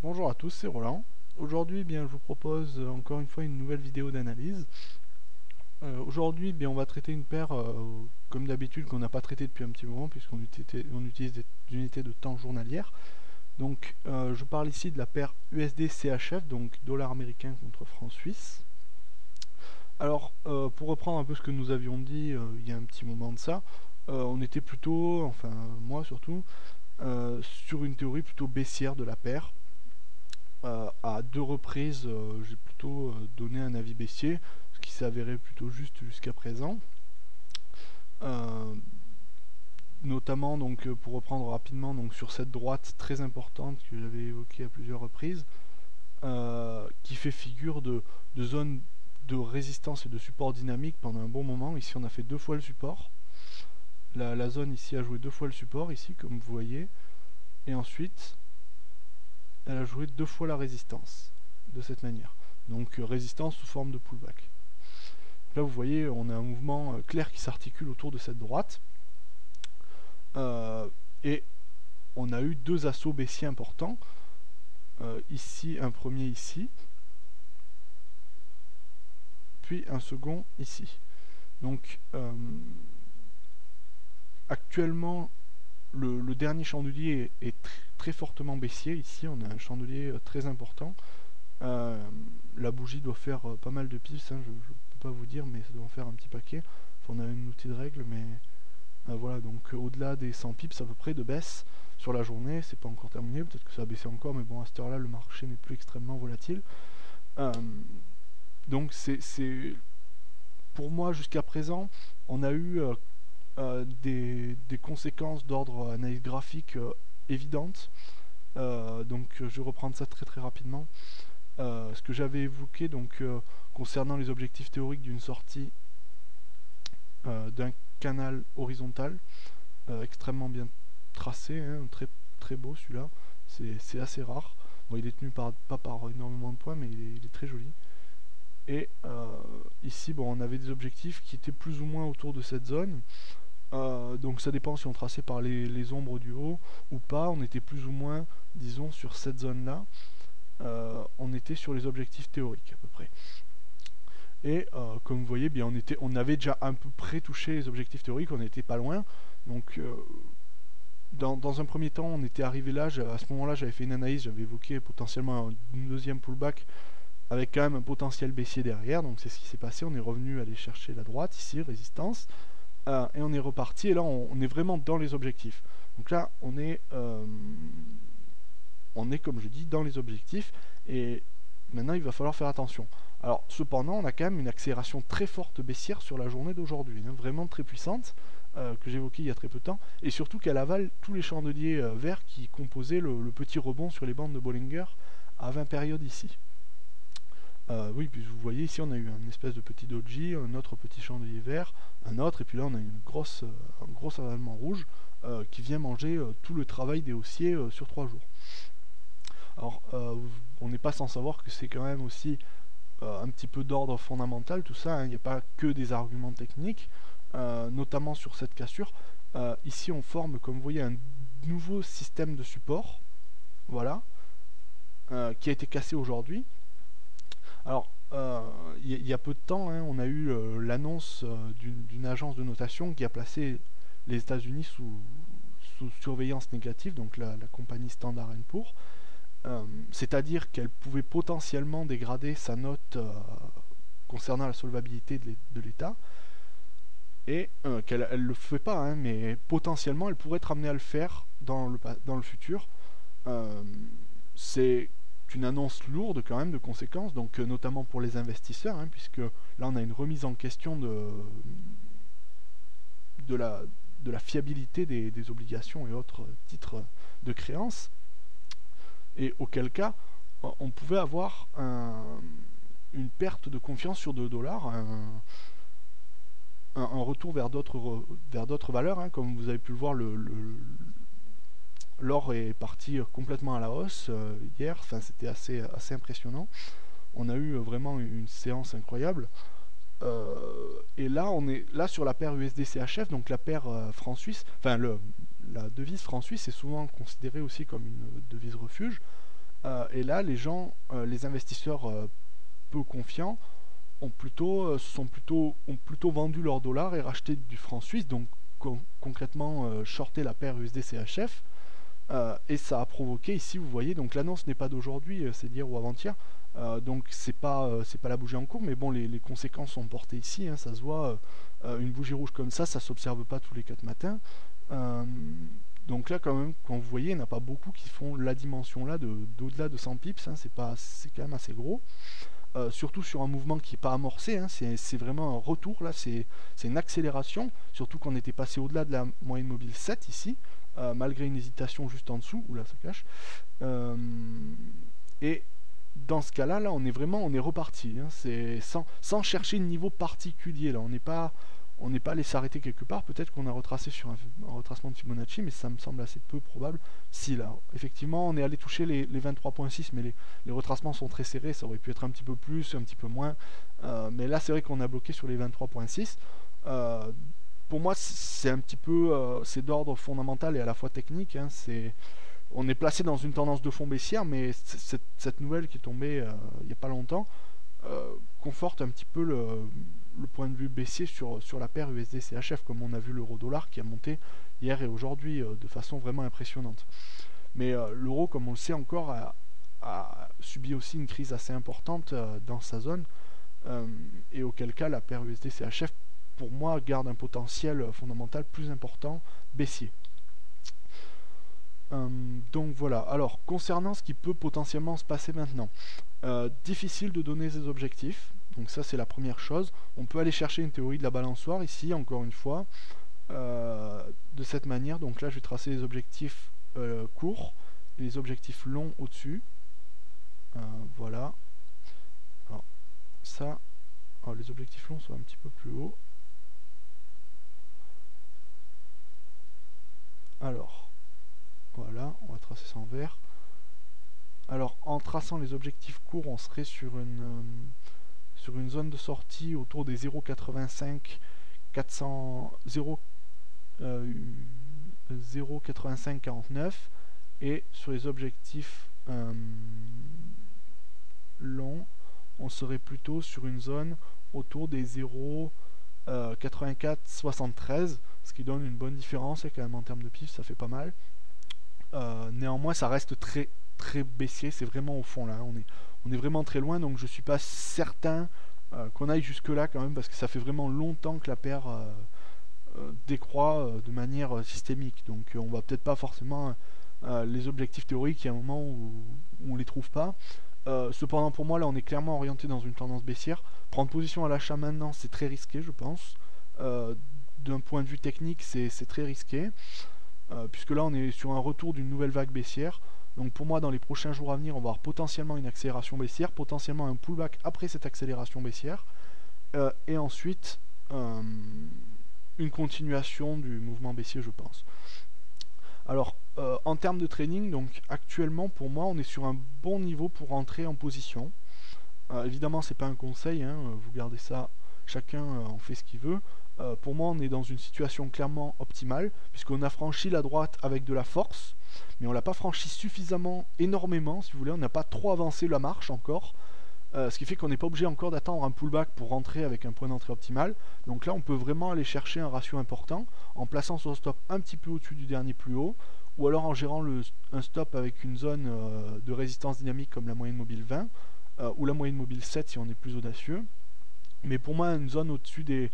Bonjour à tous, c'est Roland. Aujourd'hui, bien, je vous propose encore une fois une nouvelle vidéo d'analyse. Aujourd'hui, bien, on va traiter une paire, comme d'habitude, qu'on n'a pas traité depuis un petit moment, puisqu'on utilise des unités de temps journalières. Donc, je parle ici de la paire USD-CHF, donc dollar américain contre franc suisse. Alors, pour reprendre un peu ce que nous avions dit il y a un petit moment de ça, on était plutôt, enfin moi surtout, sur une théorie plutôt baissière de la paire. À deux reprises, j'ai plutôt donné un avis baissier, ce qui s'est avéré plutôt juste jusqu'à présent. Euh, Notamment, donc, pour reprendre rapidement, donc, sur cette droite très importante que j'avais évoquée à plusieurs reprises, qui fait figure de zone de résistance et de support dynamique pendant un bon moment. Ici, on a fait deux fois le support. La zone ici a joué deux fois le support, ici, comme vous voyez. Et ensuite, elle a joué deux fois la résistance, de cette manière. Donc résistance sous forme de pullback. Là vous voyez, on a un mouvement clair qui s'articule autour de cette droite. Et on a eu deux assauts baissiers importants. Ici, un premier ici. Puis un second ici. Donc actuellement, le dernier chandelier est très fortement baissier. Ici, on a un chandelier très important. La bougie doit faire pas mal de pips, hein, je ne peux pas vous dire, mais ça doit en faire un petit paquet. Enfin, on a un outil de règle, mais voilà, donc au-delà des 100 pips à peu près de baisse sur la journée, c'est pas encore terminé, peut-être que ça va baisser encore, mais bon, à cette heure-là, le marché n'est plus extrêmement volatile. Euh, donc pour moi, jusqu'à présent, on a eu des conséquences d'ordre analyse graphique évidentes. Donc je vais reprendre ça très très rapidement. Ce que j'avais évoqué donc concernant les objectifs théoriques d'une sortie d'un canal horizontal extrêmement bien tracé, hein, très beau celui-là, c'est assez rare. Bon, il est tenu pas par énormément de points, mais il est très joli. Et ici, bon, on avait des objectifs qui étaient plus ou moins autour de cette zone. Donc ça dépend si on traçait par les ombres du haut ou pas. On était plus ou moins, disons, sur cette zone-là. On était sur les objectifs théoriques à peu près. Et comme vous voyez, bien, on avait déjà à peu près touché les objectifs théoriques, on n'était pas loin. Donc dans un premier temps, on était arrivé là, à ce moment-là, j'avais fait une analyse, j'avais évoqué potentiellement un deuxième pullback avec quand même un potentiel baissier derrière. Donc c'est ce qui s'est passé, on est revenu aller chercher la droite, ici, résistance, et on est reparti, et là on est vraiment dans les objectifs. Donc là, on est comme je dis, dans les objectifs, et maintenant il va falloir faire attention. Alors cependant, on a quand même une accélération très forte baissière sur la journée d'aujourd'hui, hein, vraiment très puissante, que j'évoquais il y a très peu de temps, et surtout qu'elle avale tous les chandeliers verts qui composaient le petit rebond sur les bandes de Bollinger à 20 périodes ici. Oui, puis vous voyez ici on a eu un espèce de petit doji, un autre petit chandelier vert, un autre, et puis là on a un gros avalement rouge qui vient manger tout le travail des haussiers sur 3 jours. Alors, on n'est pas sans savoir que c'est quand même aussi un petit peu d'ordre fondamental, tout ça, hein. Il n'y a pas que des arguments techniques, notamment sur cette cassure. Ici, on forme, comme vous voyez, un nouveau système de support, voilà, qui a été cassé aujourd'hui. Alors, il y a peu de temps, hein, on a eu l'annonce d'une agence de notation qui a placé les États-Unis sous surveillance négative, donc la compagnie Standard & Poor's. C'est-à-dire qu'elle pouvait potentiellement dégrader sa note concernant la solvabilité de l'État, et qu'elle ne le fait pas, hein, mais potentiellement elle pourrait être amenée à le faire dans le futur. C'est une annonce lourde quand même de conséquences, donc notamment pour les investisseurs, hein, puisque là on a une remise en question de la fiabilité des obligations et autres titres de créance. Et auquel cas, on pouvait avoir une perte de confiance sur $2, un retour vers d'autres valeurs, hein. Comme vous avez pu le voir, l'or est parti complètement à la hausse hier, enfin, c'était assez impressionnant. On a eu vraiment une séance incroyable. Et là, on est là sur la paire USD-CHF, donc la paire franc-suisse, enfin la devise franc-suisse est souvent considérée aussi comme une devise refuge. Et là, les gens, les investisseurs peu confiants, ont plutôt vendu leur dollar et racheté du franc suisse, donc concrètement shorté la paire USD-CHF. Et ça a provoqué ici, vous voyez, donc l'annonce n'est pas d'aujourd'hui, c'est d'hier ou avant-hier, donc c'est pas la bougie en cours, mais bon, les conséquences sont portées ici, hein, ça se voit, une bougie rouge comme ça s'observe pas tous les 4 matins. Euh, donc là, quand même, quand vous voyez, il n'y en a pas beaucoup qui font la dimension là d'au-delà de 100 pips, hein, c'est quand même assez gros. Surtout sur un mouvement qui n'est pas amorcé, hein, c'est vraiment un retour là, c'est une accélération, surtout qu'on était passé au-delà de la moyenne mobile 7 ici, malgré une hésitation juste en dessous, où là ça cache. Euh, et dans ce cas-là, là, on est reparti, hein, c'est sans chercher de niveau particulier, là, on n'est pas allé s'arrêter quelque part, peut-être qu'on a retracé sur un retracement de Fibonacci, mais ça me semble assez peu probable. Si là, effectivement, on est allé toucher les 23.6, mais les retracements sont très serrés, ça aurait pu être un petit peu plus, un petit peu moins. Mais là, c'est vrai qu'on a bloqué sur les 23.6. Pour moi, c'est un petit peu, c'est d'ordre fondamental et à la fois technique. Hein, on est placé dans une tendance de fond baissière, mais cette nouvelle qui est tombée il n'y a pas longtemps conforte un petit peu le point de vue baissier sur la paire USD-CHF, comme on a vu l'euro-dollar qui a monté hier et aujourd'hui de façon vraiment impressionnante. Mais l'euro, comme on le sait encore, a subi aussi une crise assez importante dans sa zone, et auquel cas la paire USD-CHF, pour moi, garde un potentiel fondamental plus important baissier. Donc voilà, alors concernant ce qui peut potentiellement se passer maintenant, difficile de donner ses objectifs, donc ça c'est la première chose. On peut aller chercher une théorie de la balançoire ici, encore une fois, de cette manière. Donc là je vais tracer les objectifs courts et les objectifs longs au-dessus. Voilà. Alors ça, les objectifs longs sont un petit peu plus hauts. Alors, voilà, on va tracer ça en vert. Alors en traçant les objectifs courts, on serait sur une zone de sortie autour des 0,85 400 0,8549, et sur les objectifs longs, on serait plutôt sur une zone autour des 0,8473, ce qui donne une bonne différence, et quand même en termes de pif ça fait pas mal. Néanmoins ça reste très baissier, c'est vraiment au fond là, on est vraiment très loin, donc je suis pas certain qu'on aille jusque là quand même, parce que ça fait vraiment longtemps que la paire décroît de manière systémique, donc on va peut-être pas forcément les objectifs théoriques, il y a un moment où on les trouve pas. Cependant pour moi là on est clairement orienté dans une tendance baissière. Prendre position à l'achat maintenant c'est très risqué, je pense. D'un point de vue technique c'est très risqué, puisque là on est sur un retour d'une nouvelle vague baissière. Donc pour moi dans les prochains jours à venir on va avoir potentiellement une accélération baissière, potentiellement un pullback après cette accélération baissière, et ensuite une continuation du mouvement baissier, je pense. Alors en termes de trading, donc actuellement pour moi on est sur un bon niveau pour entrer en position. Évidemment c'est pas un conseil, hein, vous gardez ça, chacun en fait ce qu'il veut. Pour moi on est dans une situation clairement optimale, puisqu'on a franchi la droite avec de la force, mais on l'a pas franchi suffisamment énormément, si vous voulez, on n'a pas trop avancé la marche encore, ce qui fait qu'on n'est pas obligé encore d'attendre un pullback pour rentrer avec un point d'entrée optimal. Donc là on peut vraiment aller chercher un ratio important en plaçant son stop un petit peu au-dessus du dernier plus haut, ou alors en gérant un stop avec une zone de résistance dynamique comme la moyenne mobile 20, ou la moyenne mobile 7 si on est plus audacieux. Mais pour moi une zone au-dessus du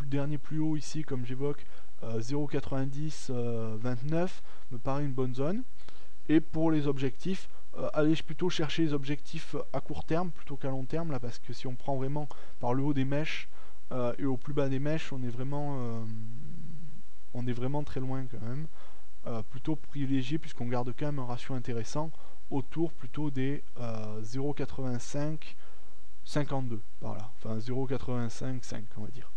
dernier plus haut ici, comme j'évoque, 0,90 29 me paraît une bonne zone. Et pour les objectifs, allez plutôt chercher les objectifs à court terme plutôt qu'à long terme là, parce que si on prend vraiment par le haut des mèches et au plus bas des mèches, on est vraiment très loin quand même. Plutôt privilégié, puisqu'on garde quand même un ratio intéressant autour plutôt des 0,85 52 par là, enfin 0,85 on va dire.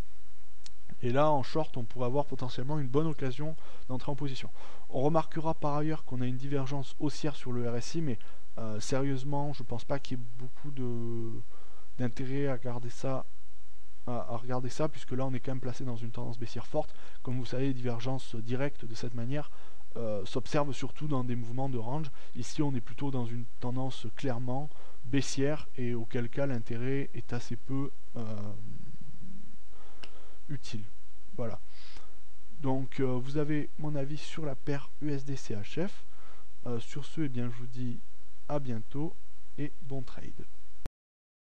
Et là en short on pourrait avoir potentiellement une bonne occasion d'entrer en position. On remarquera par ailleurs qu'on a une divergence haussière sur le RSI, mais sérieusement je pense pas qu'il y ait beaucoup d'intérêt à regarder ça, puisque là on est quand même placé dans une tendance baissière forte. Comme vous savez, les divergences directes de cette manière s'observe surtout dans des mouvements de range. Ici on est plutôt dans une tendance clairement baissière, et auquel cas l'intérêt est assez peu utile. Voilà. Donc vous avez mon avis sur la paire USD-CHF. Sur ce, eh bien, je vous dis à bientôt et bon trade.